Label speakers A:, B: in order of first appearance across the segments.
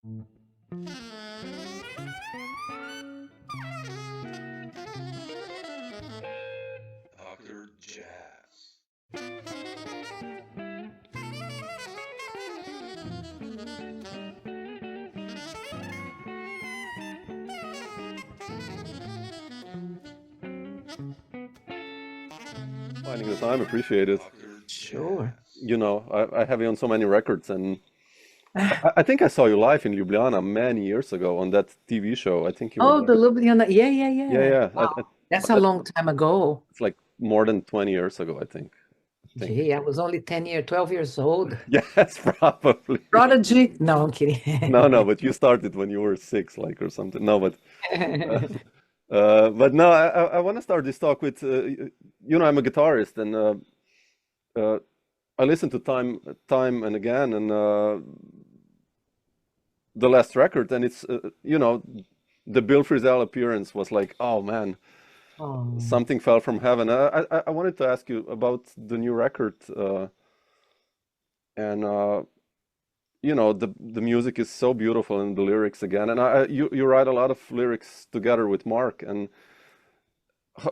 A: Dr. Jazz.
B: Finding the time, appreciate it.
A: Dr.
C: Sure.
A: Jazz.
B: You know, I have you on so many records, and I think I saw you live in Ljubljana many years ago on that TV show. I think you were
C: Oh, the
B: there.
C: Ljubljana. Yeah, yeah,
B: Yeah,
C: yeah.
B: yeah.
C: Wow. That's a
B: That,
C: long time ago.
B: it's like more than 20 years ago, I think.
C: Gee, I was only 12 years old.
B: Yes, probably.
C: Prodigy? No, I'm kidding.
B: No, but you started when you were six, like, or something. No, uh, but no, I want to start this talk with, you know, I'm a guitarist, and uh, I listen to time and again, and the last record, and it's, you know, the Bill Frisell appearance was like, oh man,
C: Oh,
B: something fell from heaven. I wanted to ask you about the new record, and you know, the music is so beautiful, and the lyrics again, and you write a lot of lyrics together with Mark, and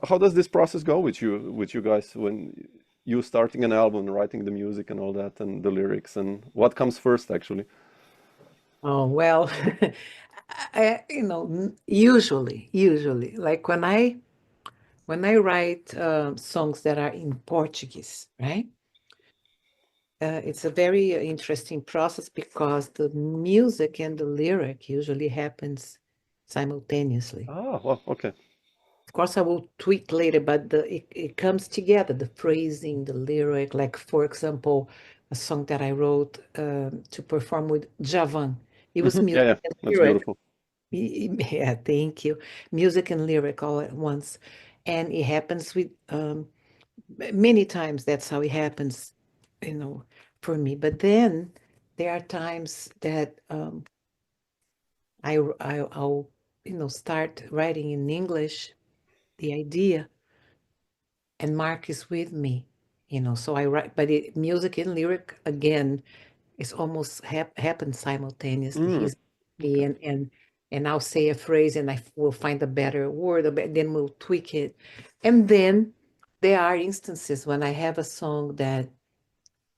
B: how does this process go with you guys when you starting an album and writing the music and all that and the lyrics, and what comes first actually?
C: oh well, usually, like when I write songs that are in Portuguese, right? It's a very interesting process because the music and the lyric usually happens simultaneously.
B: Ah, well, okay.
C: Of course, I will tweak later, but it comes together, the phrasing, the lyric. Like, for example, a song that I wrote to perform with Javan. It was
B: Yeah,
C: music
B: yeah,
C: and
B: that's
C: lyric.
B: beautiful.
C: Yeah, thank you. Music and lyric all at once. And it happens with many times. That's how it happens, you know, for me. But then there are times that I'll start writing in English the idea, and Mark is with me, so I write, but music and lyric again is almost happens simultaneously.
B: Mm,
C: He's me,
B: okay.
C: and I'll say a phrase, and I will find a better word, then we'll tweak it. And then there are instances when I have a song that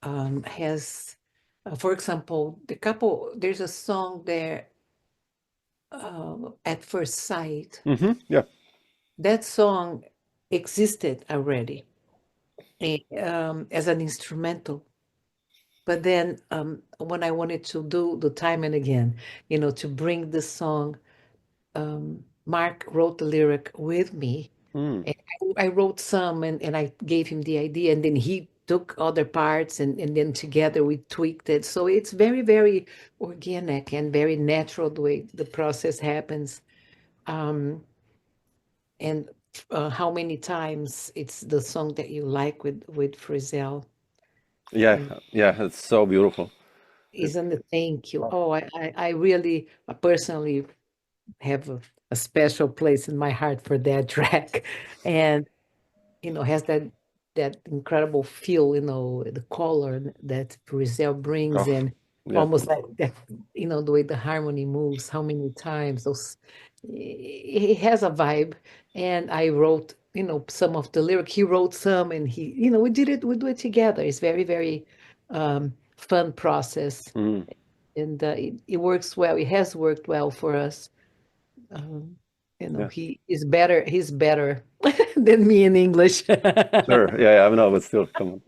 C: has, for example, there's a song there, At First Sight.
B: Yeah.
C: That song existed already as an instrumental. But then when I wanted to do the time and again, to bring the song, Mark wrote the lyric with me.
B: Mm.
C: And I wrote some, and I gave him the idea, and then he took other parts, and then together we tweaked it. So it's very, very organic and very natural the way the process happens. Um, and how many times it's the song that you like with Frizzell.
B: Yeah,
C: And
B: yeah, it's so beautiful. It,
C: isn't it? Thank you. Oh, I really personally have a special place in my heart for that track, and has that incredible feel, the color that Brazil brings,
B: oh,
C: and
B: yeah.
C: almost like that, the way the harmony moves, how many times those it has a vibe. And I wrote, some of the lyric. He wrote some, and we do it together. It's very, very fun process,
B: Mm.
C: and it works well. It has worked well for us. Um,
B: Yeah,
C: he's better than me in English.
B: sure. Yeah, yeah, I know, but still, come on.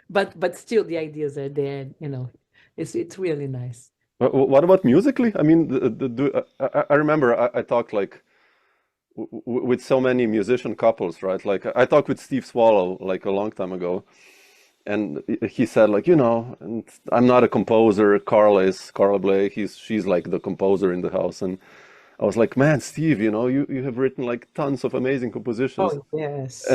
C: But still the ideas are there, it's really nice.
B: What about musically? I mean, I remember I talked like with so many musician couples, right? Like I talked with Steve Swallow like a long time ago, and he said like, you know, and I'm not a composer. Carla Bley. She's like the composer in the house, and I was like, man, Steve, you know, you have written like tons of amazing compositions,
C: Oh, yes.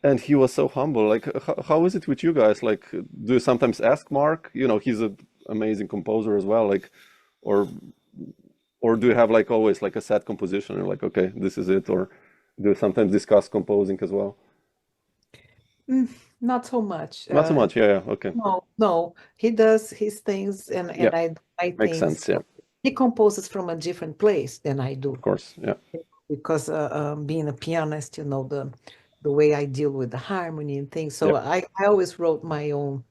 B: and he was so humble. Like, how is it with you guys? Like, do you sometimes ask Mark? You know, he's an amazing composer as well. Like, or or do you have like always like a set composition? You're like, okay, this is it, or do you sometimes discuss composing as well?
C: Mm, not so much.
B: Not so much. Yeah, yeah. Okay.
C: No, no, he does his things, and
B: Yeah,
C: I do my
B: makes
C: things.
B: sense. Yeah.
C: he composes from a different place than I do.
B: Of course, yeah.
C: Because being a pianist, the way I deal with the harmony and things. So
B: Yep.
C: I always wrote my own,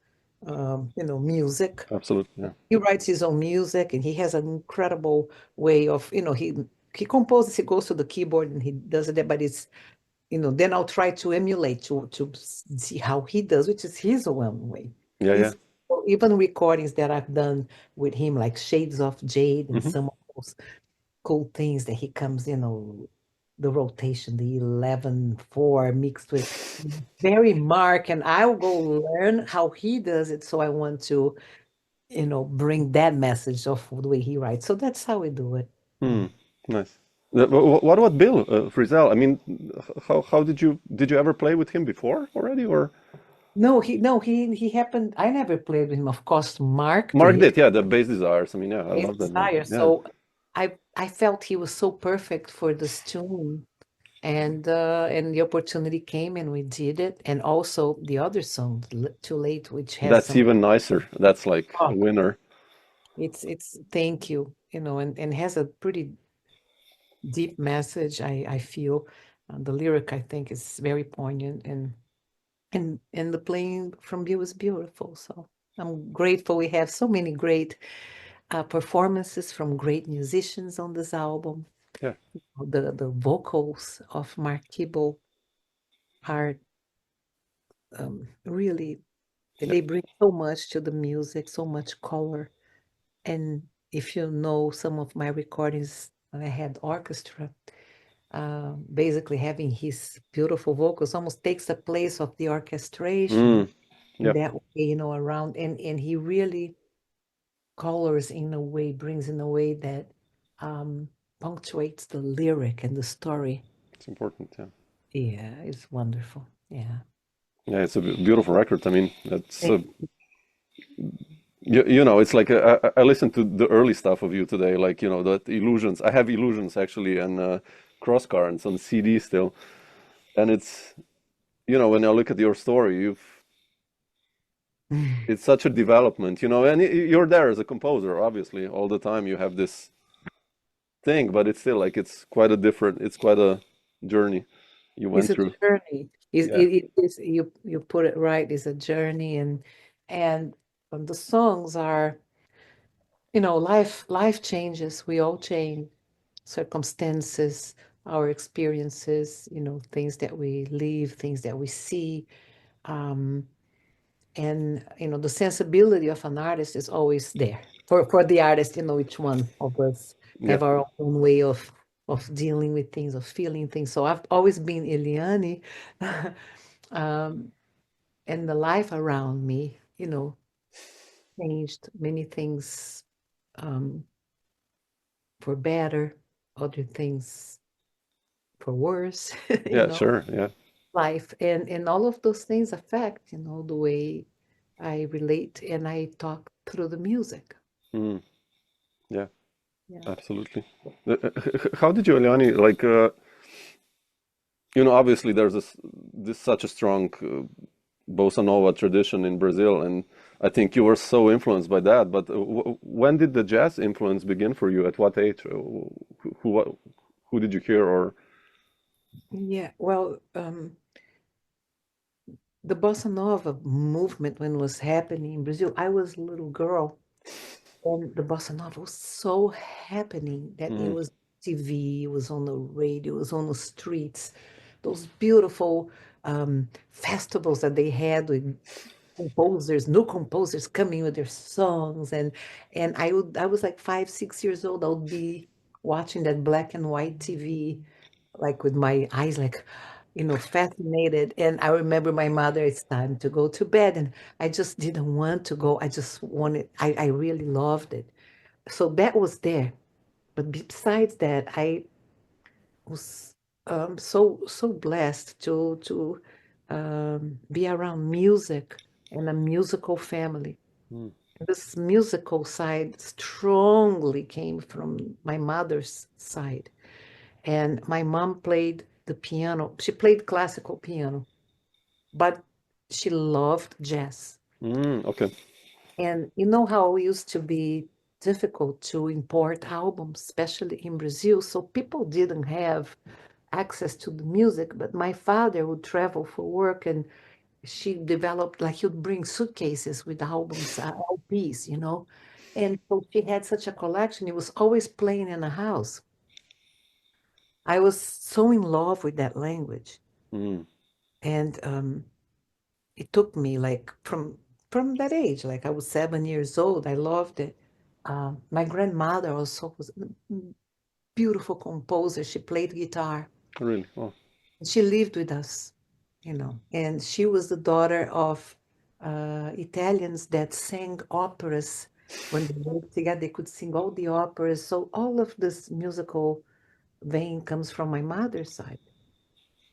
C: music.
B: Absolutely, yeah.
C: He writes his own music, and he has an incredible way of, he composes, he goes to the keyboard and he does it, but it's, then I'll try to emulate to see how he does, which is his own way.
B: Yeah, yeah.
C: Even recordings that I've done with him, like Shades of Jade and
B: Mhm.
C: some of those cool things that he comes, the rotation, the 11/4 mixed with very Mark, and I'll go learn how he does it. So I want to, bring that message of the way he writes. So that's how we do it.
B: Nice. What about Bill Frisell? I mean, how did you ever play with him before already, or
C: No, he happened. I never played with him. Of course, Mark
B: Mark
C: did.
B: did? Yeah, the bass desires. I mean, yeah, I
C: His
B: love that guy.
C: desire.
B: Yeah,
C: So I felt he was so perfect for this tune. And the opportunity came and we did it. And also the other song, Too Late, which has
B: that's
C: some,
B: even nicer. That's like a
C: oh,
B: winner.
C: it's thank you, and has a pretty deep message, I feel. The lyric, I think, is very poignant, and the playing from you is beautiful. So I'm grateful we have so many great performances from great musicians on this album.
B: Yeah,
C: The vocals of Mark Kibble are really,
B: yeah.
C: they bring so much to the music, so much color. And if you know some of my recordings when I had orchestra, basically having his beautiful vocals almost takes the place of the orchestration in
B: Yeah,
C: that way, around, and he really colors in a way, brings in a way that punctuates the lyric and the story.
B: it's important. Yeah,
C: Yeah, it's wonderful. Yeah.
B: yeah, it's a beautiful record. I mean, that's
C: Thank
B: it's like I listened to the early stuff of you today, like that illusions. I have illusions actually, and cross currents on CD still, and it's when I look at your story,
C: you.
B: it's such a development, and you're there as a composer, obviously, all the time. You have this thing, but it's still like it's quite a journey you
C: It's
B: went
C: a
B: through.
C: journey.
B: Yeah.
C: It is, you put it right. It's a journey, and the songs are, life changes. We all change. Circumstances, our experiences, things that we live, things that we see, um, and the sensibility of an artist is always there for the artist. Each one of us
B: Yeah.
C: have our own way of dealing with things, of feeling things. So I've always been Eliane, um, and the life around me, changed many things, um, for better, other things for worse,
B: Yeah, sure. Yeah.
C: life, and all of those things affect, the way I relate and I talk through the music.
B: Mm, yeah,
C: Yeah.
B: absolutely. How did you, Eliani, like, obviously there's this such a strong bossa nova tradition in Brazil, and I think you were so influenced by that. But when did the jazz influence begin for you? At what age? Who did you hear? Or
C: Yeah, well, the bossa nova movement, when it was happening in Brazil, I was a little girl, and the bossa nova was so happening that it
B: Mm,
C: was TV, it was on the radio, it was on the streets, those beautiful festivals that they had with composers, new composers coming with their songs, and I was like 5, 6 years old. I would be watching that black and white TV, like with my eyes like, fascinated. And I remember my mother, it's time to go to bed, and I just didn't want to go. I just wanted, I really loved it. So that was there. But besides that, I was so blessed to be around music and a musical family.
B: mm,
C: This musical side strongly came from my mother's side. And my mom played the piano. She played classical piano, but she loved jazz.
B: okay.
C: And you know how it used to be difficult to import albums, especially in Brazil. So people didn't have access to the music. But my father would travel for work, and she developed, like, he'd bring suitcases with albums, LPs, you know. And so she had such a collection. It was always playing in the house. I was so in love with that language.
B: Mm.
C: And it took me like from that age, like I was 7 years old. I loved it. My grandmother also was a beautiful composer. She played guitar.
B: Really? Oh.
C: She lived with us, you know, and she was the daughter of Italians that sang operas. When they worked together, they could sing all the operas. So all of this musical vein comes from my mother's side.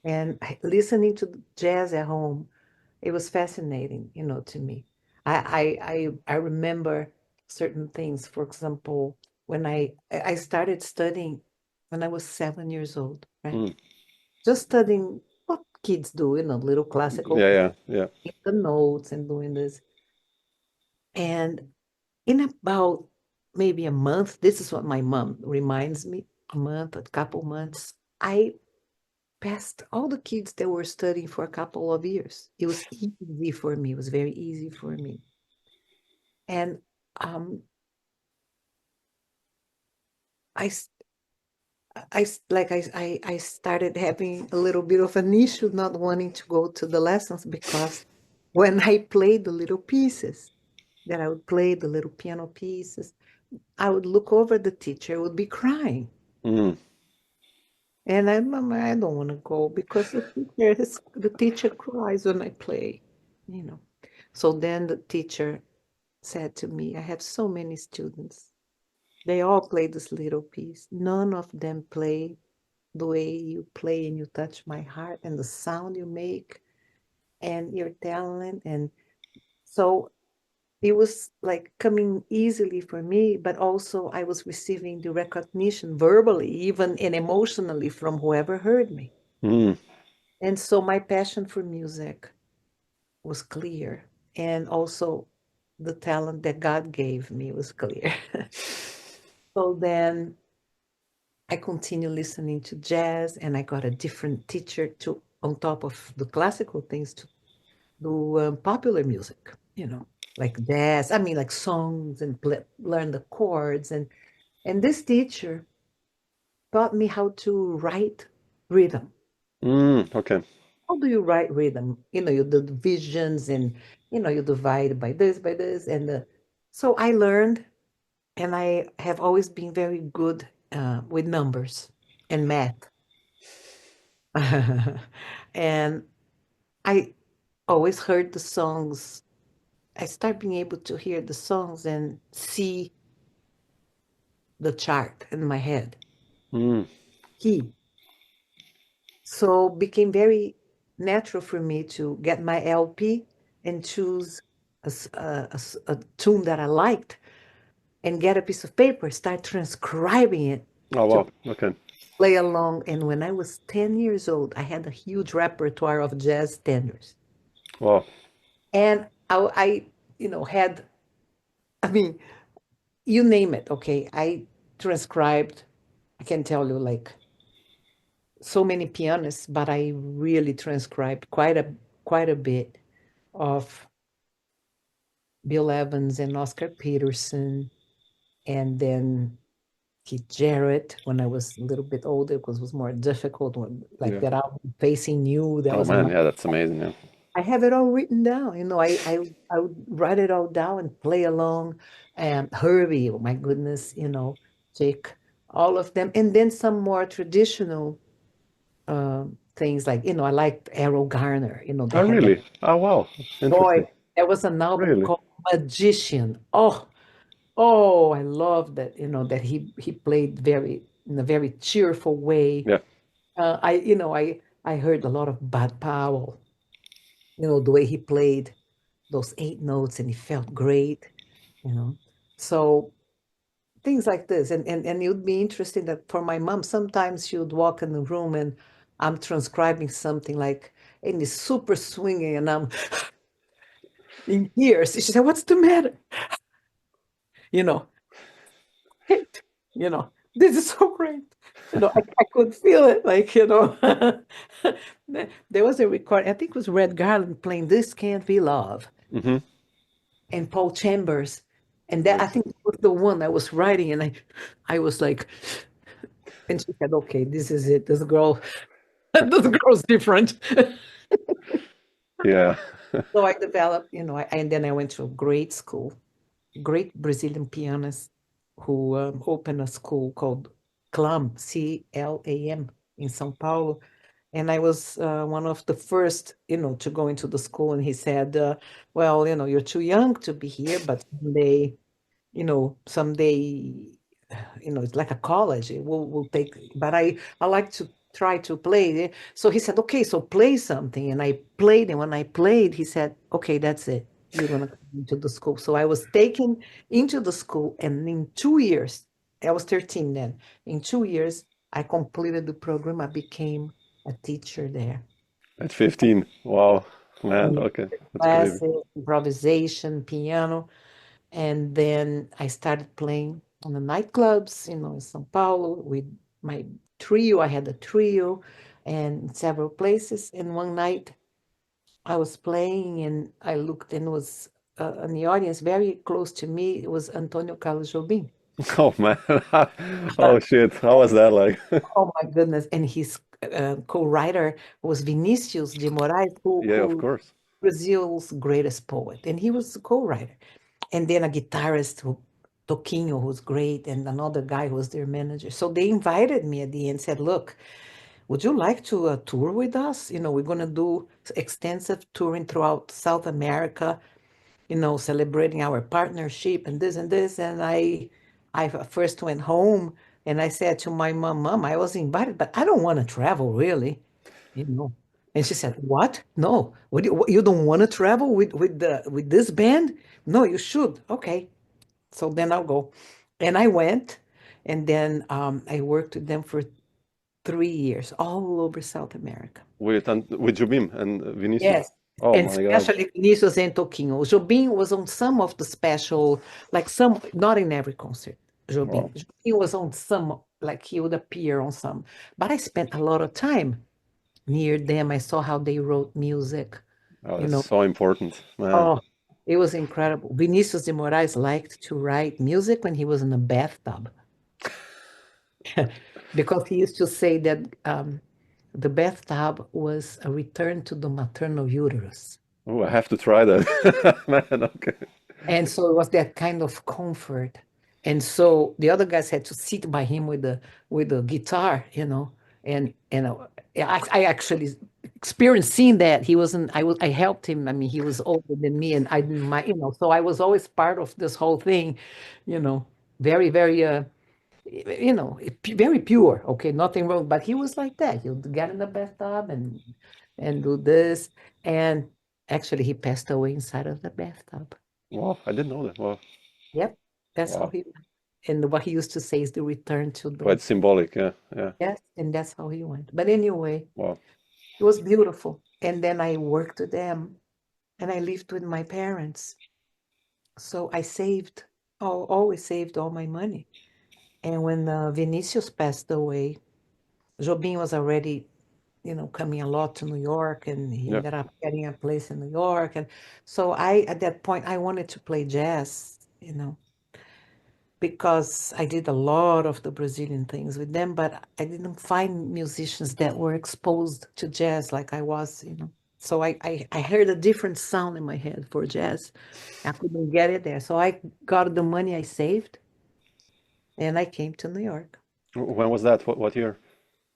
C: And listening to jazz at home, it was fascinating, you know, to me. I remember certain things. For example, when I started studying when I was 7 years old, right?
B: Mm.
C: Just studying what kids do, you know, little classical
B: Yeah,
C: piano,
B: yeah, yeah.
C: the notes and doing this. And in about maybe a month, this is what my mom reminds me, a month, a couple months, I passed all the kids that were studying for a couple of years. It was easy for me. It was very easy for me. And um, I, s- I started having a little bit of an issue not wanting to go to the lessons because when I played the little pieces, that I would play the little piano pieces, I would look over the teacher, would be crying.
B: Mm.
C: And Mama, I don't want to go because the teacher cries when I play, you know. So then the teacher said to me, I have so many students. They all play this little piece. None of them play the way you play and you touch my heart and the sound you make and your talent. And so it was like coming easily for me, but also I was receiving the recognition verbally, even and emotionally from whoever heard me.
B: Mm.
C: And so my passion for music was clear. And also the talent that God gave me was clear. So then I continued listening to jazz and I got a different teacher to, on top of the classical things, to do popular music, you know, like jazz, I mean, like songs and learn the chords. And this teacher taught me how to write rhythm.
B: Mm. Okay.
C: How do you write rhythm? You know, you do the visions and, you know, you divide by this. And so I learned, and I have always been very good with numbers and math. And I always heard the songs. I start being able to hear the songs and see the chart in my head.
B: Mm.
C: Key. So became very natural for me to get my LP and choose a tune that I liked and get a piece of paper, start transcribing it
B: Oh
C: to
B: wow. Okay.
C: play along. And when I was 10 years old, I had a huge repertoire of jazz standards.
B: Wow.
C: And I you know, had, I mean, you name it, okay? I transcribed, I can tell you, like, so many pianists, but I really transcribed quite a bit of Bill Evans and Oscar Peterson, and then Keith Jarrett when I was a little bit older because it was more difficult when, like,
B: Yeah.
C: that album Facing You, that
B: Oh
C: was on
B: man,
C: my,
B: yeah, that's amazing. Yeah.
C: I have it all written down. You know, I would write it all down and play along. And Herbie, oh my goodness, you know, Jake, all of them. And then some more traditional things like, you know, I liked Errol Garner, you know, they
B: Oh
C: had that
B: really? Oh wow.
C: boy.
B: Interesting.
C: There was an album
B: Really?
C: called Magician. Oh, I love that, you know, that he played very in a very cheerful way.
B: Yeah.
C: I heard a lot of Bud Powell, you know, the way he played those eight notes and he felt great, you know. So things like this. And it would be interesting that for my mom, sometimes she would walk in the room and I'm transcribing something like, and it's super swinging and I'm in tears. She said, "What's the matter?" You know. great. This is so great. I could feel it. There was a record, I think it was Red Garland playing This Can't Be Love
B: Hmm.
C: and Paul Chambers. And that I
B: Nice.
C: think was the one I was writing, and I was like, and she said, okay, this is it. This girl, this girl's different.
B: Yeah.
C: So I developed, and then I went to a great school, great Brazilian pianist who opened a school called CLAM in São Paulo. And I was one of the first, to go into the school. And he said, well, you're too young to be here, but someday, it's like a college. We'll take, but I like to try to play. So he said, okay, so play something. And I played. And when I played, he said, okay, that's it. You're going to come into the school. So I was taken into the school. And in 2 years, I was 13 then. In 2 years, I completed the program. I became a teacher there.
B: At 15. Wow. Man,
C: And
B: okay. That's crazy.
C: classes, improvisation, piano. And then I started playing on the nightclubs, in São Paulo with my trio. I had a trio and in several places. And one night I was playing and I looked and was in the audience very close to me. It was Antonio Carlos Jobim.
B: Oh man. Oh shit. How was that like?
C: Oh my goodness. And his co-writer was Vinicius de Moraes,
B: Yeah, of
C: who
B: course.
C: Brazil's greatest poet. And he was the co-writer. And then a guitarist Toquinho, who's great, and another guy who was their manager. So they invited me at the end, said, look, would you like to tour with us? We're going to do extensive touring throughout South America, celebrating our partnership and this and this. And I first went home and I said to my mom, I was invited, but I don't want to travel really, you know. And she said, what? No, you don't want to travel with this band? No, you should. Okay. So then I'll go. And I went, and then I worked with them for 3 years, all over South America.
B: With Jobim and Vinicius.
C: Yes,
B: Oh
C: and
B: my God.
C: especially Vinicius and Toquinho. Jobim was on some of the special, like some, not in every concert. Jobim.
B: Wow.
C: Jobim was on some, like he would appear on some. But I spent a lot of time near them. I saw how they wrote music,
B: Oh,
C: you
B: that's
C: know.
B: so important, man.
C: Oh, it was incredible. Vinicius de Moraes liked to write music when he was in a bathtub because he used to say that the bathtub was a return to the maternal uterus.
B: Oh, I have to try that. Man, okay.
C: And so it was that kind of comfort. And so the other guys had to sit by him with the guitar, and I actually experienced seeing that he wasn't. I helped him. I mean, he was older than me, and I didn't mind, So I was always part of this whole thing, very very very pure. Okay, nothing wrong. But he was like that. He would get in the bathtub and do this, and actually he passed away inside of the bathtub.
B: Wow, I didn't know that. Wow,
C: Yep, that's how
B: wow.
C: he went. And what he used to say is the return to
B: Quite
C: the,
B: symbolic. Yeah, yeah.
C: yes, and that's how he went. But anyway,
B: Wow.
C: it was beautiful. And then I worked with them and I lived with my parents. So I saved, always saved all my money. And when Vinicius passed away, Jobim was already, coming a lot to New York, and he
B: Yeah.
C: ended up getting a place in New York. And so at that point, I wanted to play jazz, because I did a lot of the Brazilian things with them, but I didn't find musicians that were exposed to jazz like I was. So I heard a different sound in my head for jazz. I couldn't get it there. So I got the money I saved and I came to New York.
B: When was that? What year?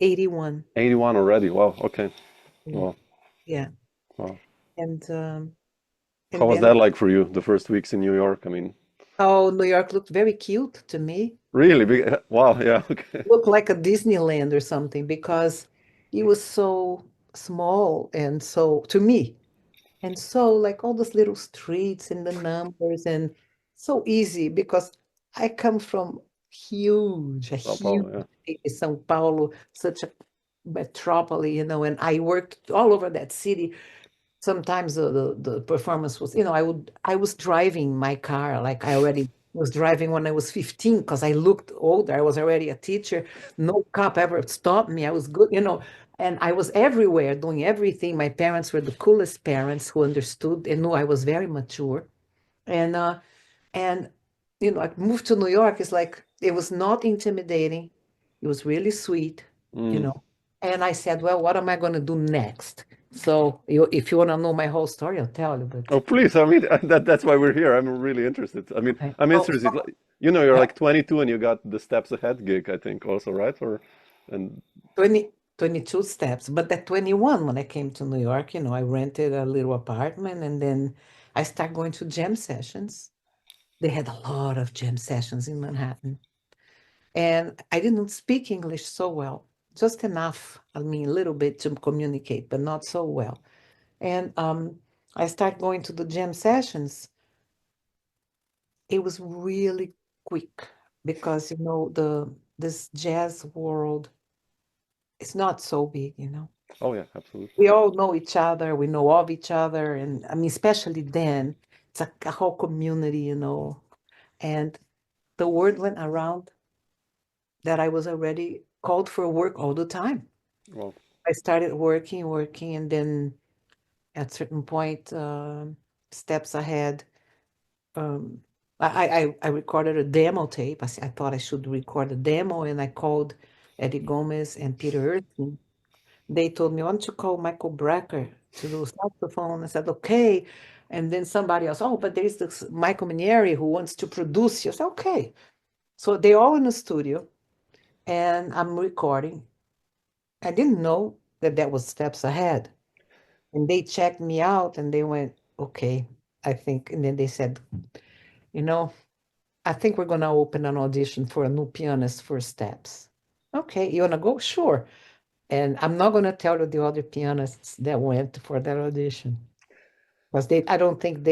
C: 81.
B: 81 already. Wow. Okay.
C: Yeah.
B: Wow.
C: Yeah.
B: Wow.
C: And
B: How
C: and
B: was
C: then
B: that like for you, the first weeks in New York? I mean,
C: oh, New York looked very cute to me.
B: really big. Wow. Yeah. Okay.
C: Looked like a Disneyland or something because it was so small and so to me. And so, like all those little streets and the numbers, and so easy because I come from a
B: Sao
C: huge
B: Paulo. Yeah.
C: city, São Paulo, such a metropolis, and I worked all over that city. Sometimes the performance was, I was driving my car, like I already, was driving when I was 15 because I looked older. I was already a teacher. No cop ever stopped me. I was good, and I was everywhere doing everything. My parents were the coolest parents who understood and knew I was very mature. And and I moved to New York. It's like it was not intimidating. It was really sweet, you
B: Mm.
C: know. And I said, well, what am I going to do next? So if you want to know my whole story, I'll tell you. But
B: Oh, please. I mean, that's why we're here. I'm really interested. I mean,
C: okay.
B: I'm
C: Oh,
B: interested. Like, you're like 22 and you got the Steps Ahead gig, I think, also, right? And
C: 22 steps. But at 21, when I came to New York, I rented a little apartment and then I started going to jam sessions. They had a lot of jam sessions in Manhattan. And I didn't speak English so well, just enough, I mean, a little bit to communicate, but not so well. And I started going to the jam sessions. It was really quick because, this jazz world is not so big.
B: oh yeah, absolutely.
C: We all know each other, we know of each other, and I mean, especially then, it's a whole community. And the word went around that I was already called for work all the time.
B: Well,
C: I started working, and then at certain point, steps ahead, um, I recorded a demo tape. I thought I should record a demo, and I called Eddie Gomez and Peter Erskine. They told me, why don't you call Michael Brecker to do saxophone? I said, okay. And then somebody else, oh, but there's this Michael Minieri who wants to produce you. I said, okay. So they're all in the studio and I'm recording. I didn't know that that was steps ahead. And they checked me out and they went, okay, I think. And then they said, you know, I think we're going to open an audition for a new pianist for steps. Okay, you want to go? Sure. And I'm not going to tell you the other pianists that went for that audition because I don't think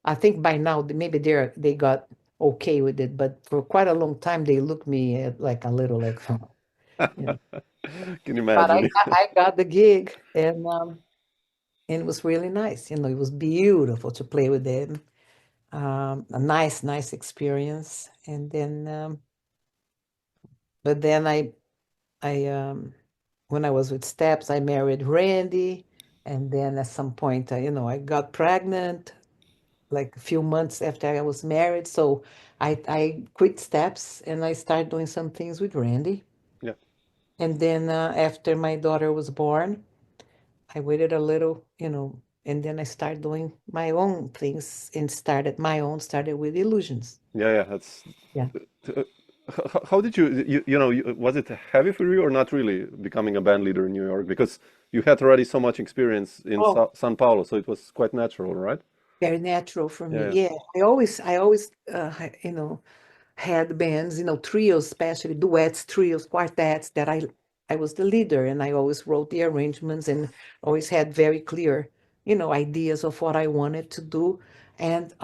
C: I think by now maybe they got okay with it, but for quite a long time they looked me at like a little like, you know.
B: can you
C: But I,
B: imagine?
C: I I got the gig and it was really nice. It was beautiful to play with them. A nice experience. And then, but then I when I was with Steps, I married Randy, and then at some point, I got pregnant, like a few months after I was married. So I quit Steps and I started doing some things with Randy.
B: Yeah.
C: And then after my daughter was born, I waited a little, and then I started doing my own things and started with illusions.
B: Yeah, yeah. That's.
C: Yeah.
B: uh, how did was it heavy for you or not really becoming a band leader in New York? Because you had already so much experience in
C: Oh,
B: Sao Paulo, so it was quite natural, right?
C: very natural for me.
B: Yeah,
C: Yeah. I always, had bands, trios, especially duets, trios, quartets that I was the leader and I always wrote the arrangements and always had very clear, ideas of what I wanted to do. And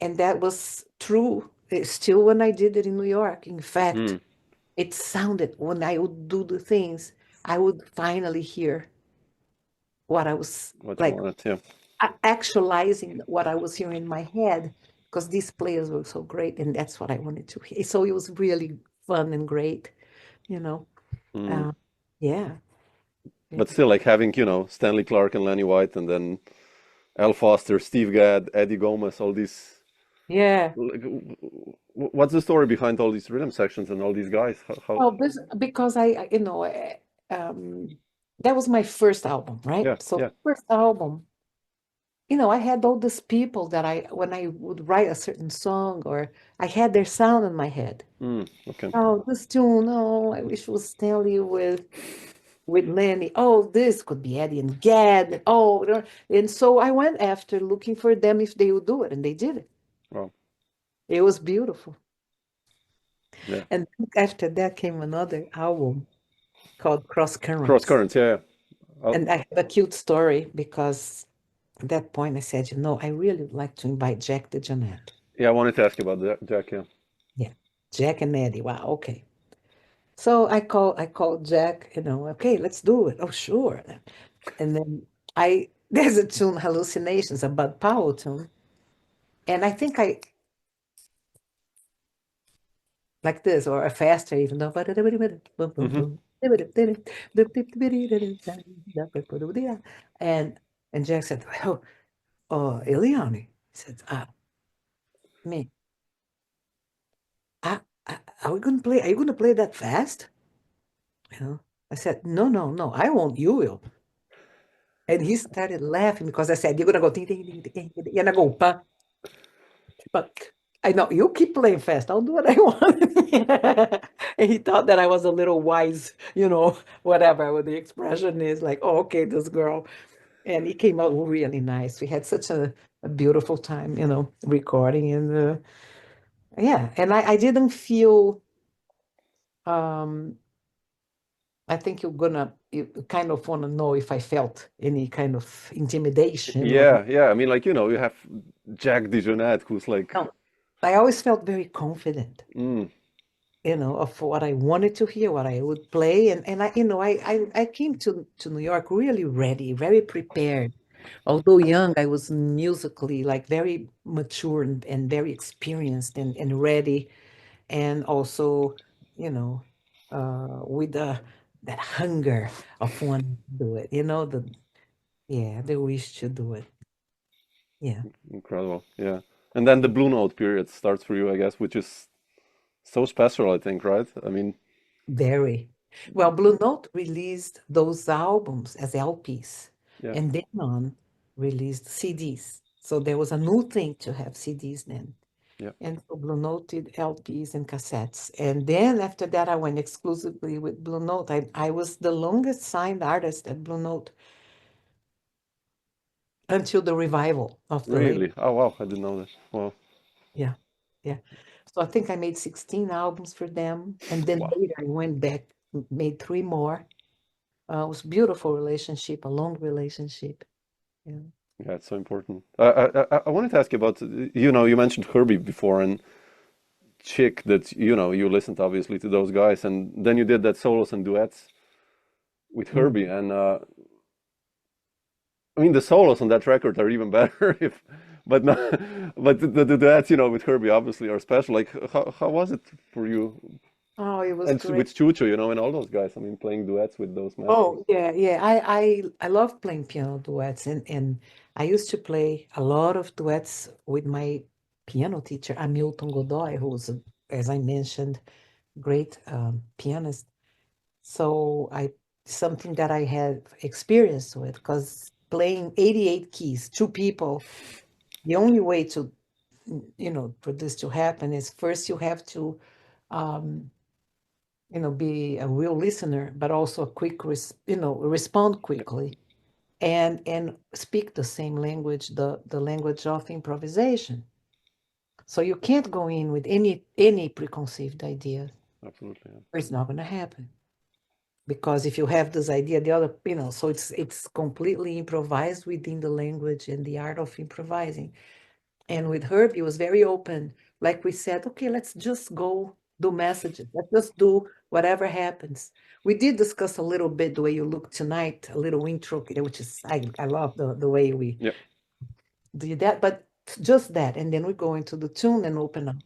C: and that was true still when I did it in New York. In
B: yeah.
C: fact, it sounded when I would do the things, I would finally hear what I was
B: What you
C: like
B: wanted, yeah.
C: actualizing what I was hearing in my head because these players were so great and that's what I wanted to hear. So it was really fun and great, you know.
B: Mm.
C: Uh, yeah,
B: But
C: yeah,
B: still, like having, Stanley Clark and Lenny White, and then Al Foster, Steve Gadd, Eddie Gomez, all these.
C: yeah.
B: Like, what's the story behind all these rhythm sections and all these guys? How?
C: Well, this because um, that was my first album, right?
B: Yeah,
C: So
B: yeah.
C: first album, I had all these people that when I would write a certain song or I had their sound in my head.
B: Okay.
C: Oh, this tune, oh, I wish it was Stanley with Lenny. Oh, this could be Eddie and Gad. Oh, and so I went after looking for them if they would do it, and they did it.
B: Well,
C: It was beautiful.
B: yeah.
C: And after that came another album called Cross
B: Cross
C: Currents.
B: currents, yeah, yeah.
C: And I have a cute story because at that point I said, I really would like to invite Jack the Jeanette.
B: Yeah, I wanted to ask you about that, Jack, yeah.
C: Yeah, Jack and Eddie. Wow, okay. So I called Jack, okay, let's do it. Oh, sure. And then there's a tune, Hallucinations, a Bud Powell tune. And I think like this, or a faster even.
B: Hmm.
C: And and Jack said, Eliane, he said, me, are we gonna play? Are you gonna play that fast? You know, I said, no, no, no, I won't. You will. And he started laughing because I said, you're gonna go ding, ding, ding, ding, ding, ding, and I go, but I know you keep playing fast. I'll do what I want. And he thought that I was a little wise, whatever what the expression is, like, oh, okay, this girl. And it came out really nice. We had such a beautiful time, recording. And yeah, and I didn't feel, um, I think you kind of want to know if I felt any kind of intimidation or
B: Yeah, yeah. I mean, like, you have Jack DeJohnette, who's like,
C: no. I always felt very confident,
B: mm,
C: of what I wanted to hear, what I would play. And I came to New York really ready, very prepared. Although young, I was musically like very mature and very experienced and ready, and also, you know, with that hunger of wanting to do it, the wish to do it. Yeah,
B: incredible. Yeah. And then the Blue Note period starts for you, I guess, which is so special, I think, right? I mean,
C: very. Well, Blue Note released those albums as LPs,
B: yeah,
C: and then on released CDs. So there was a new thing to have CDs then.
B: yeah.
C: And so Blue Note did LPs and cassettes. And then after that, I went exclusively with Blue Note. I was the longest signed artist at Blue Note until the revival of the label.
B: Really? Oh, wow. I didn't know that. Wow.
C: Yeah, yeah. So I think I made 16 albums for them. And then
B: Wow.
C: later I went back, made three more. It was a beautiful relationship, a long relationship. Yeah.
B: Yeah, it's so important. I wanted to ask you about, you mentioned Herbie before and Chick that, you listened obviously to those guys, and then you did that solos and duets with
C: Mm.
B: Herbie. And I mean, the solos on that record are even better, but no, but the duets, with Herbie obviously are special. Like, how was it for you?
C: Oh, it was
B: And
C: great.
B: with Chucho, and all those guys. I mean, playing duets with those masters.
C: Oh, yeah, yeah. I love playing piano duets, and I used to play a lot of duets with my piano teacher, Hamilton Godoy, who was, as I mentioned, great pianist. So something that I had experience with, because playing 88 keys, two people, the only way to, for this to happen is first you have to, um, be a real listener, but also a quick, respond quickly and speak the same language, the language of improvisation. So you can't go in with any preconceived ideas.
B: Absolutely.
C: It's not going to happen because if you have this idea, the other, so it's completely improvised within the language and the art of improvising. And with Herb, he was very open. Like we said, okay, let's just go do messages. Let's just do whatever happens. We did discuss a little bit the way you look tonight, a little intro, which is I love the way we
B: Yeah.
C: did that, but just that. And then we go into the tune and open up.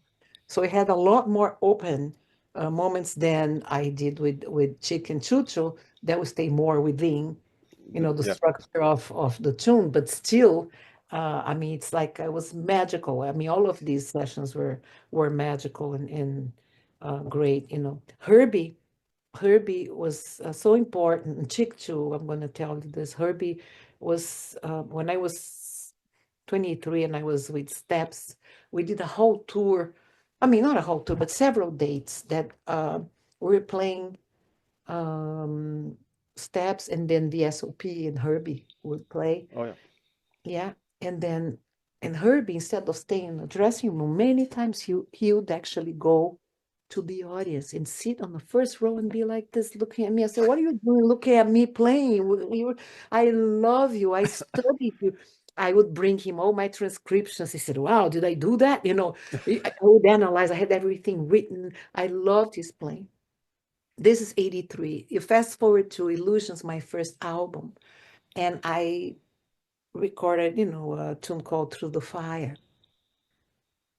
C: So I had a lot more open moments than I did with Chick and Chucho. That would stay more within, the
B: Yeah.
C: structure of the tune, but still, I mean, it's like it was magical. I mean, all of these sessions were magical and great. Herbie was so important, and Chick too. I'm going to tell you this. Herbie was when I was 23 and I was with Steps. We did a whole tour. I mean, not a whole tour, but several dates that we were playing Steps, and then the SOP and Herbie would play.
B: Oh, yeah.
C: Yeah. And then, and Herbie, instead of staying in the dressing room, many times he would actually go to the audience and sit on the first row and be like this, looking at me. I said, "What are you doing looking at me playing? I love you. I studied you." I would bring him all my transcriptions. He said, "Wow, did I do that?" I would analyze. I had everything written. I loved his playing. This is 83. You fast forward to Illusions, my first album, and I recorded, a tune called Through the Fire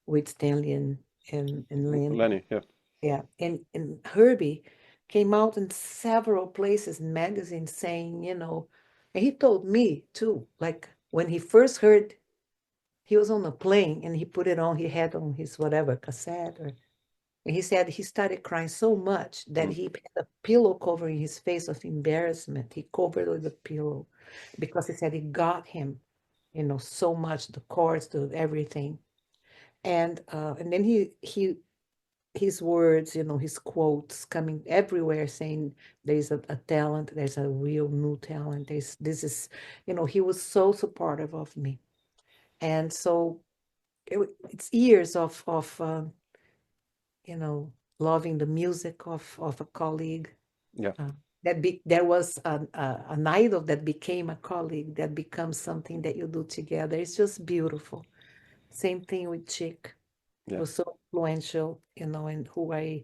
C: with Stanley and Lynn.
B: Lenny. Yeah.
C: Yeah, and Herbie came out in several places, magazines saying, and he told me too, like when he first heard, he was on a plane and he put it on, he had on his whatever cassette, and he said he started crying so much that
B: Mm.
C: he had a pillow covering his face of embarrassment. He covered with a pillow because he said it got him, so much, the chords, the everything. And then he his words, his quotes coming everywhere saying there's a talent, there's a real new talent. This is, he was so supportive of me. And so it's years of you know, loving the music of a colleague.
B: Yeah,
C: There was an idol that became a colleague that becomes something that you do together. It's just beautiful. Same thing with Chick.
B: yeah,
C: Was so influential, and who I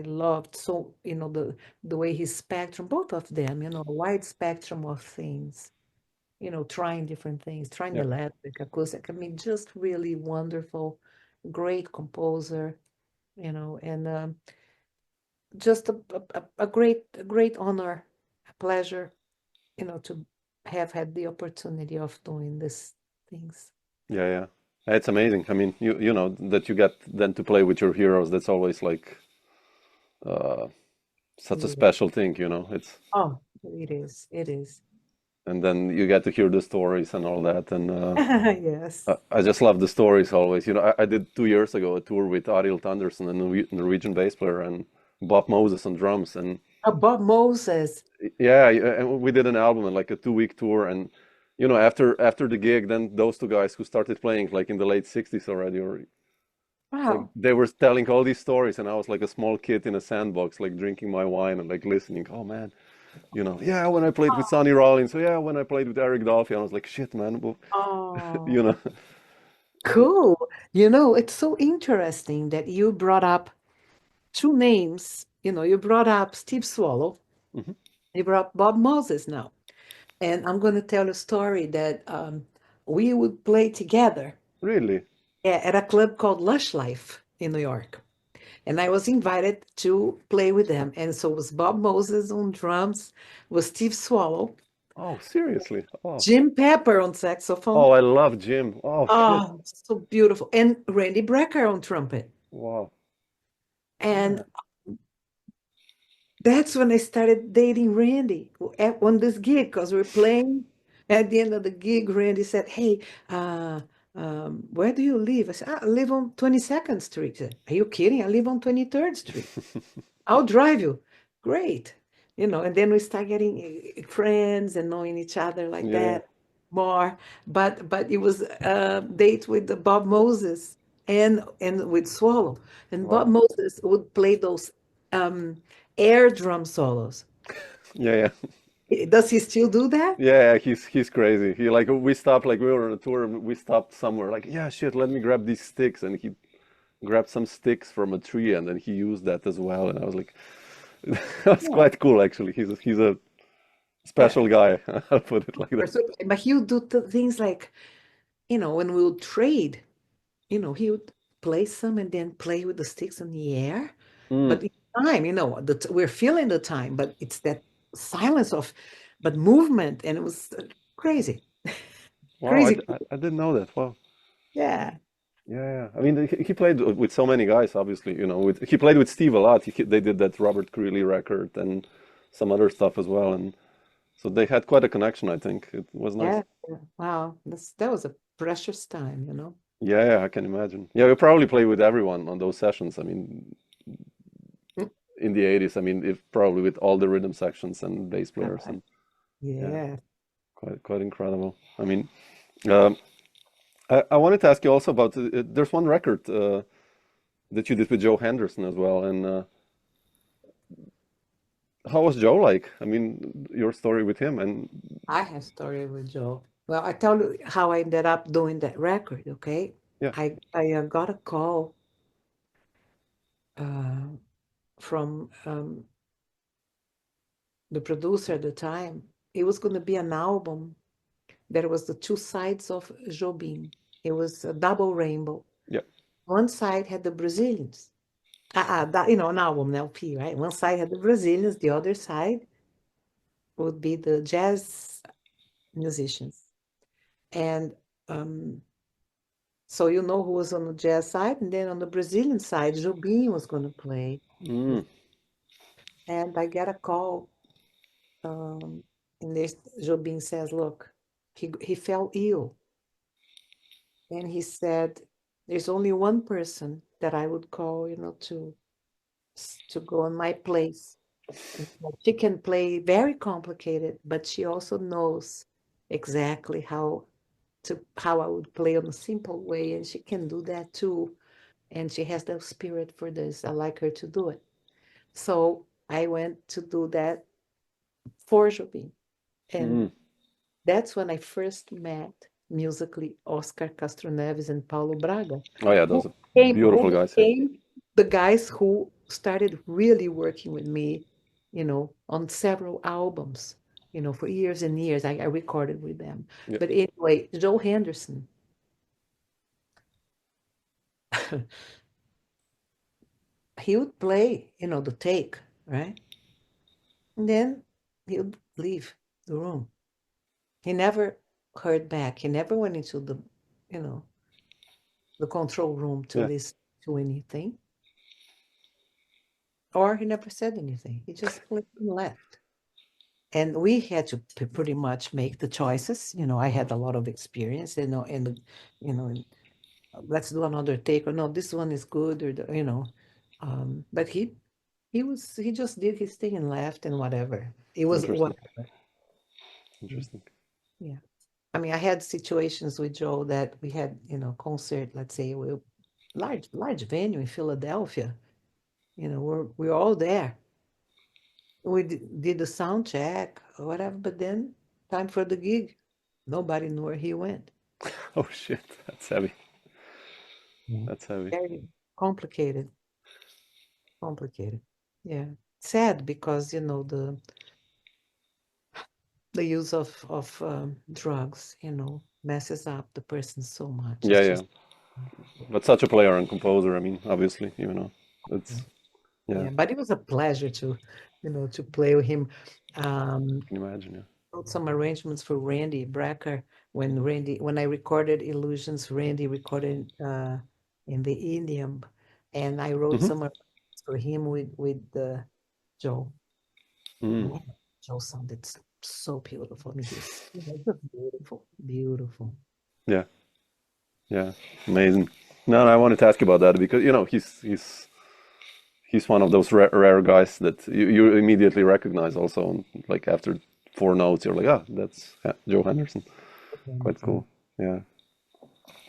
C: loved so, the way his spectrum, both of them, a wide spectrum of things, trying different things, trying
B: yeah,
C: electric, acoustic. I mean, just really wonderful, great composer, and just a great honor, a pleasure, to have had the opportunity of doing these things.
B: yeah, yeah. It's amazing. I mean, you know that you get then to play with your heroes. That's always like uh, such a
C: Yeah.
B: special thing, you know. It's
C: Oh, it is. It is.
B: and then you get to hear the stories and all that. And
C: Yes.
B: I just love the stories always. You know, I did 2 years ago a tour with Ariel Anderson, a Norwegian bass player, and Bob Moses on drums. And
C: Bob Moses.
B: yeah, and we did an album and like a 2 week tour. And you know, after the gig, then those two guys who started playing like in the late '60s already, or like
C: Wow.
B: they were telling all these stories, and I was like a small kid in a sandbox, like drinking my wine and like listening. Oh man, you know, yeah, when I played with Sonny Rollins, so yeah, when I played with Eric Dolphy, I was like, shit, man, well,
C: Oh,
B: you know,
C: cool. It's so interesting that you brought up two names. You brought up Steve Swallow,
B: Mhm.
C: you brought up Bob Moses now. And I'm going to tell a story that we would play together
B: Really,
C: at a club called Lush Life in New York. And I was invited to play with them. And so it was Bob Moses on drums, was Steve Swallow,
B: oh, seriously, oh,
C: Jim Pepper on saxophone.
B: oh, I love Jim, oh shit,
C: Oh, so beautiful. And Randy Brecker on trumpet.
B: wow,
C: And
B: man,
C: that's when I started dating Randy on this gig because we're playing. At the end of the gig, Randy said, "Hey, uh, where do you live?" I said, "I live on 22nd Street." He said, "Are you kidding? I live on 23rd Street. I'll drive you." Great. And then we start getting friends and knowing each other like
B: yeah,
C: that more. But it was a date with the Bob Moses and with Swallow. And Bob
B: wow,
C: Moses would play those um, air drum solos.
B: yeah, yeah,
C: Does he still do that?
B: yeah, he's crazy. He like we stopped like we were on a tour, and we stopped somewhere, like yeah, shit, let me grab these sticks, and he grabbed some sticks from a tree, and then he used that as well, and I was like, that's
C: Yeah.
B: quite cool actually. He's a
C: Yeah.
B: special guy. I'll put it like that.
C: But he would do things like, when we would trade, he would play some and then play with the sticks in the air.
B: Mm.
C: But in time, we're feeling the time, but it's that silence but movement, and it was crazy,
B: Wow,
C: crazy.
B: I didn't know that. Wow.
C: Yeah,
B: Yeah, yeah. I mean, he played with so many guys, obviously, you know. He played with Steve a lot. They did that Robert Creeley record and some other stuff as well, and so they had quite a connection, I think. It was nice.
C: yeah. Yeah. Wow, that was a precious time.
B: Yeah, yeah, I can imagine. Yeah, we probably played with everyone on those sessions. I mean,
C: Mm.
B: in the '80s, I mean, if probably with all the rhythm sections and bass players,
C: Uh,
B: and yeah,
C: Yeah.
B: quite incredible. I mean, um, I wanted to ask you also about there's one record that you did with Joe Henderson as well, and how was Joe like? I mean, your story with him, and
C: I have story with Joe. Well, I tell you how I ended up doing that record, okay?
B: yeah,
C: I got a call uh, from the producer at the time. It was going to be an album that was the two sides of Jobim. It was a double rainbow.
B: yeah,
C: One side had the Brazilians, an album, an LP, right? One side had the Brazilians, the other side would be the jazz musicians. And um, so you know who was on the jazz side, and then on the Brazilian side, Jobim was going to play.
B: Mm.
C: And I get a call, um, and this Jobim says, "Look, he fell ill, and he said there's only one person that I would call, to go in my place. And she can play very complicated, but she also knows exactly how I would play on a simple way, and she can do that too. And she has the spirit for this. I like her to do it." So I went to do that for Jobim. And
B: Mm.
C: that's when I first met musically Oscar Castro Neves and Paulo Braga,
B: Oh yeah,
C: who
B: those are
C: who
B: beautiful guys. Yeah.
C: became the guys who started really working with me, on several albums, for years and years. I recorded with them.
B: Yeah.
C: But anyway, Joe Henderson, he would play, the take, right? And then he would leave the room. He never heard back. He never went into you know, the control room to
B: Yeah.
C: listen to anything, or he never said anything. He just clicked and left. And we had to pretty much make the choices. I had a lot of experience, and let's do another take, or no, this one is good, or but he just did his thing and left and whatever. It was
B: Interesting.
C: whatever. Yeah.
B: Interesting.
C: Yeah. I mean, I had situations with Joe that we had, concert, let's say, large venue in Philadelphia. We're all there. We did the sound check or whatever, but then time for the gig, nobody knew where he went.
B: Oh shit, that's heavy.
C: Yeah.
B: That's heavy.
C: Very complicated, complicated. Yeah. Sad because, the use of drugs, messes up the person so much.
B: Yeah,
C: It's
B: yeah.
C: just,
B: But such a player and composer. I mean, obviously, it's yeah.
C: yeah. But it was a pleasure to play with him. Um,
B: I can imagine. Yeah.
C: wrote some arrangements for Randy Brecker when I recorded Illusions. Randy recorded in the Indian, and I wrote
B: Hmm.
C: some arrangements for him with Joe.
B: Mm.
C: Man, Joe sounded so beautiful. I mean, just beautiful, beautiful.
B: Yeah. Yeah. Amazing. No, no, I wanted to ask you about that because he's one of those rare guys that you immediately recognize. Also, like after four notes, you're like, ah, that's Joe Henderson. Quite cool. Yeah.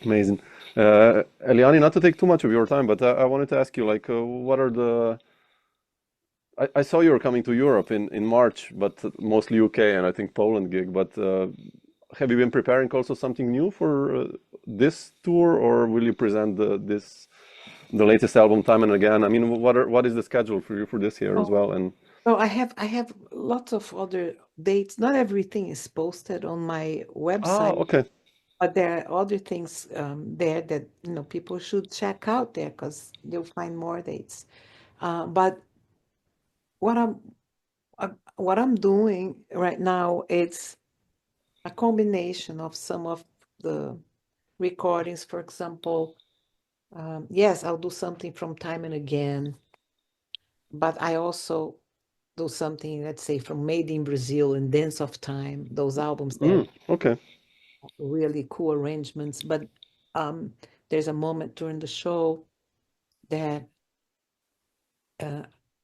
B: Amazing. Eliane, not to take too much of your time, but I wanted to ask you, like, what are the I saw you were coming to Europe in March, but mostly UK and I think Poland gig. But have you been preparing also something new for this tour, or will you present the latest album time and again? I mean, what is the schedule for you for this year as
C: Oh,
B: well? And
C: no, I have lots of other dates. Not everything is posted on my
B: ah,
C: website,
B: okay,
C: but there are other things there that people should check out there because you'll find more dates. But what I'm doing right now, it's a combination of some of the recordings. For example, yes, I'll do something from Time and Again, but I also do something, let's say, from Made in Brazil and Dance of Time, those albums there,
B: okay,
C: really cool arrangements. But um, there's a moment during the show that uh,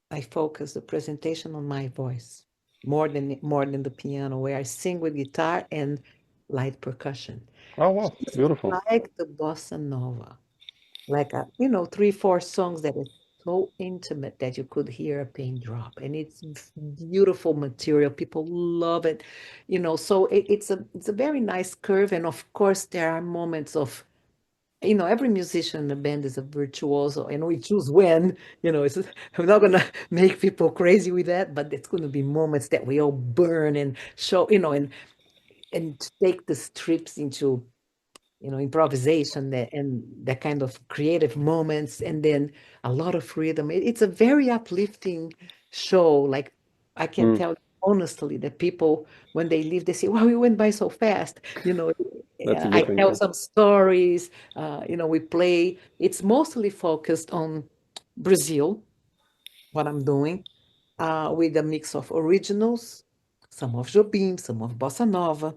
C: I focus the presentation on my voice more than the piano, where I sing with guitar and light percussion,
B: oh wow,
C: just
B: beautiful,
C: like the bossa nova, like 3, 4 songs that is so intimate that you could hear a pin drop, and it's beautiful material. People love it, So it's a very nice curve, and of course there are moments of every musician in the band is a virtuoso, and we choose when, we're not gonna make people crazy with that, but it's gonna be moments that we all burn and show, and to take the strips into improvisation and that kind of creative moments, and then a lot of freedom. It's a very uplifting show. Like, I can
B: Mm,
C: tell you honestly that people, when they leave, they say, "Wow, we went by so fast."
B: that's a
C: I
B: good thing.
C: tell
B: Yeah.
C: some stories. We play. It's mostly focused on Brazil, what I'm doing, with a mix of originals, some of Jobim, some of Bossa Nova,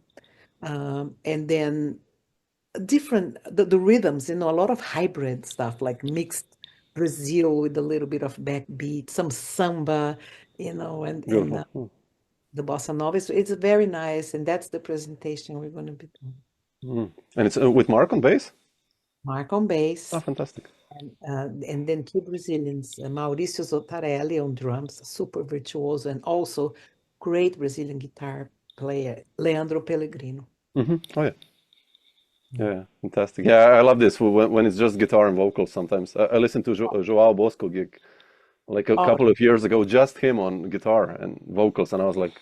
C: and then different the rhythms, a lot of hybrid stuff, like mixed Brazil with a little bit of backbeat, some samba, and
B: Beautiful. Mm,
C: the bossa nova. It's very nice, and that's the presentation we're going to be doing.
B: mm. And it's with Mark on bass?
C: Mark on
B: Oh,
C: bass,
B: fantastic.
C: and then two Brazilians, Mauricio Zotarelli on drums, super virtuoso, and also great Brazilian guitar player, Leandro Pellegrino.
B: Oh, yeah.
C: Yeah.
B: Yeah, fantastic. Yeah, I love this when it's just guitar and vocals sometimes. I listened to Joao Bosco gig like a
C: Oh,
B: couple of years ago, just him on guitar and vocals, and I was like,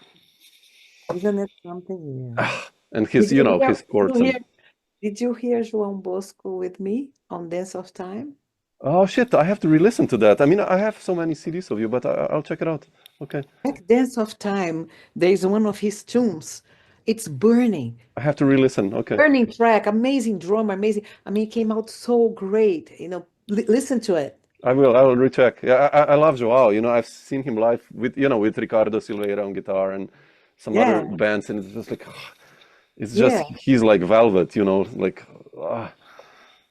C: isn't it something? Yeah.
B: ah, and
C: Did
B: his,
C: you hear?
B: his chords and
C: Did you hear João Bosco with me on Dance of Time?
B: oh shit, I have to re-listen to that. I mean, I have so many CDs of you, but I'll check it out. Okay,
C: Like Dance of Time, there is one of his tunes. It's Burning.
B: I have to re-listen. Okay,
C: Burning track, amazing drummer, amazing. I mean, it came out so great. Listen to it.
B: I will. I will recheck. Yeah, I love Joao. I've seen him live with with Ricardo Silveira on guitar and some other
C: Yeah,
B: bands, and it's just like it's just
C: yeah.
B: he's like velvet. Like ah,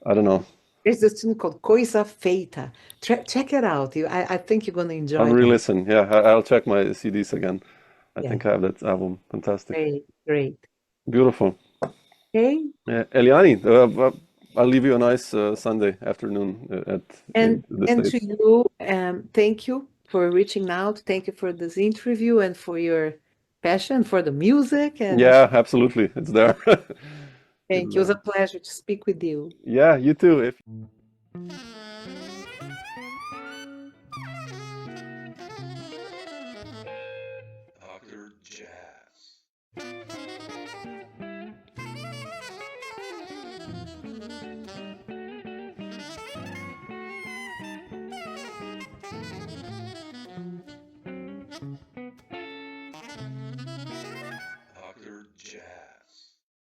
B: I don't know.
C: There's this tune called Coisa Feita. Check it out. I think you're going to
B: I'll
C: enjoy that.
B: re-listen. Yeah, I'll check my CDs again. I
C: Yeah,
B: think I have that album. Fantastic.
C: great, great.
B: Beautiful.
C: Okay.
B: Yeah, Eliane, I'll leave you a nice Sunday afternoon in
C: And
B: the
C: and to
B: States.
C: you, thank you for reaching out. Thank you for this interview and for your passion for the music. And
B: Yeah, absolutely. It's there. It's
C: thank you. It was
B: there.
C: a pleasure to speak with you.
B: Yeah, you too. If
A: Dr. Jazz.